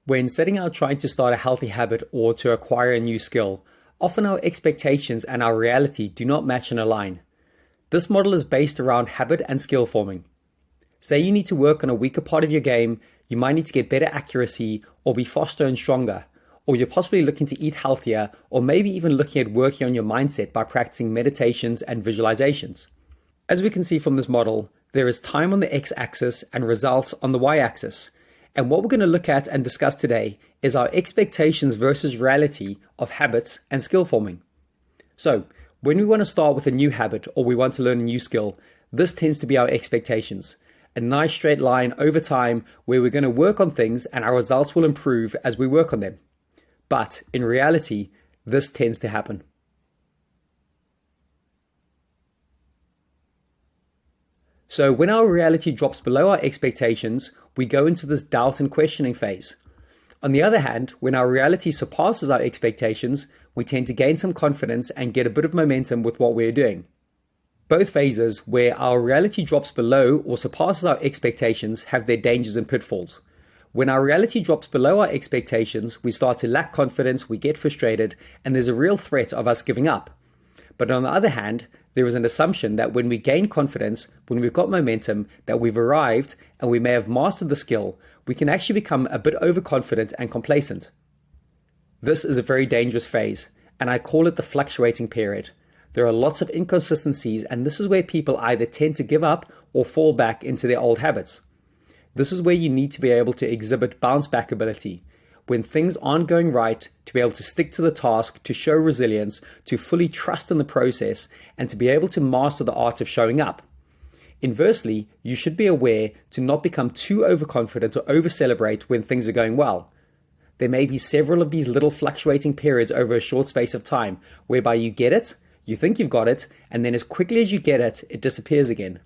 When setting out trying to start a healthy habit or to acquire a new skill, often our expectations and our reality do not match and align. This model is based around habit and skill forming. Say you need to work on a weaker part of your game, you might need to get better accuracy or be faster and stronger, or you're possibly looking to eat healthier, or maybe even looking at working on your mindset by practicing meditations and visualizations. As we can see from this model, there is time on the x-axis and results on the y-axis. And what we're going to look at and discuss today is our expectations versus reality of habits and skill forming. So, when we want to start with a new habit or we want to learn a new skill, this tends to be our expectations. A nice straight line over time where we're going to work on things and our results will improve as we work on them. But in reality, this tends to happen. So when our reality drops below our expectations, we go into this doubt and questioning phase. On the other hand, when our reality surpasses our expectations, we tend to gain some confidence and get a bit of momentum with what we're doing. Both phases, where our reality drops below or surpasses our expectations, have their dangers and pitfalls. When our reality drops below our expectations, we start to lack confidence, we get frustrated, and there's a real threat of us giving up. But on the other hand, there is an assumption that when we gain confidence, when we've got momentum, that we've arrived and we may have mastered the skill, we can actually become a bit overconfident and complacent. This is a very dangerous phase, and I call it the fluctuating period. There are lots of inconsistencies, and this is where people either tend to give up or fall back into their old habits. This is where you need to be able to exhibit bounce back ability. When things aren't going right, to be able to stick to the task, to show resilience, to fully trust in the process, and to be able to master the art of showing up. Inversely, you should be aware to not become too overconfident or over-celebrate when things are going well. There may be several of these little fluctuating periods over a short space of time, whereby you get it, you think you've got it, and then as quickly as you get it, it disappears again.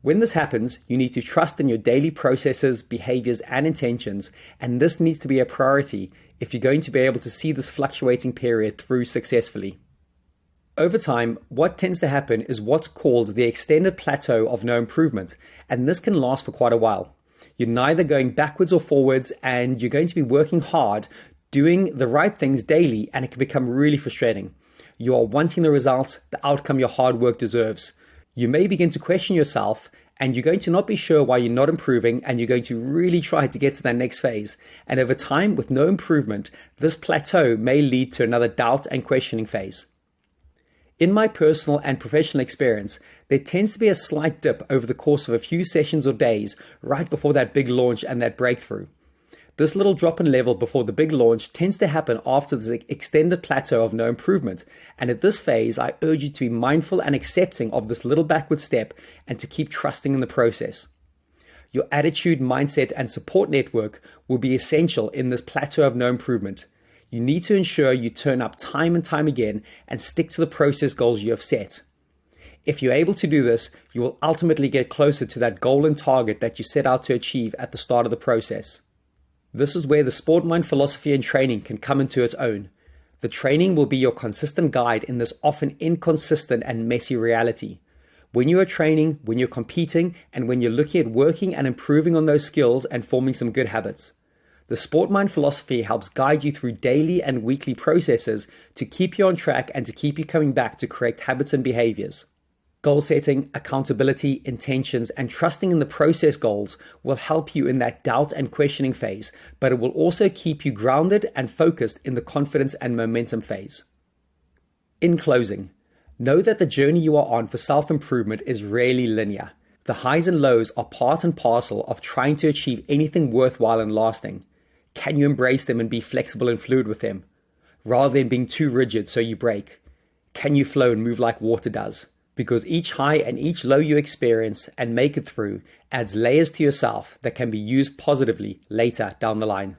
When this happens, you need to trust in your daily processes, behaviors, and intentions, and this needs to be a priority if you're going to be able to see this fluctuating period through successfully. Over time, what tends to happen is what's called the extended plateau of no improvement, and this can last for quite a while. You're neither going backwards or forwards, and you're going to be working hard, doing the right things daily, and it can become really frustrating. You are wanting the results, the outcome your hard work deserves. You may begin to question yourself, and you're going to not be sure why you're not improving, and you're going to really try to get to that next phase. And over time, with no improvement, this plateau may lead to another doubt and questioning phase. In my personal and professional experience, there tends to be a slight dip over the course of a few sessions or days right before that big launch and that breakthrough. This little drop in level before the big launch tends to happen after this extended plateau of no improvement. And at this phase, I urge you to be mindful and accepting of this little backward step and to keep trusting in the process. Your attitude, mindset, and support network will be essential in this plateau of no improvement. You need to ensure you turn up time and time again and stick to the process goals you have set. If you're able to do this, you will ultimately get closer to that goal and target that you set out to achieve at the start of the process. This is where the SportMind philosophy and training can come into its own. The training will be your consistent guide in this often inconsistent and messy reality. When you are training, when you're competing, and when you're looking at working and improving on those skills and forming some good habits. The SportMind philosophy helps guide you through daily and weekly processes to keep you on track and to keep you coming back to correct habits and behaviors. Goal setting, accountability, intentions, and trusting in the process goals will help you in that doubt and questioning phase, but it will also keep you grounded and focused in the confidence and momentum phase. In closing, know that the journey you are on for self-improvement is rarely linear. The highs and lows are part and parcel of trying to achieve anything worthwhile and lasting. Can you embrace them and be flexible and fluid with them, rather than being too rigid so you break? Can you flow and move like water does? Because each high and each low you experience and make it through adds layers to yourself that can be used positively later down the line.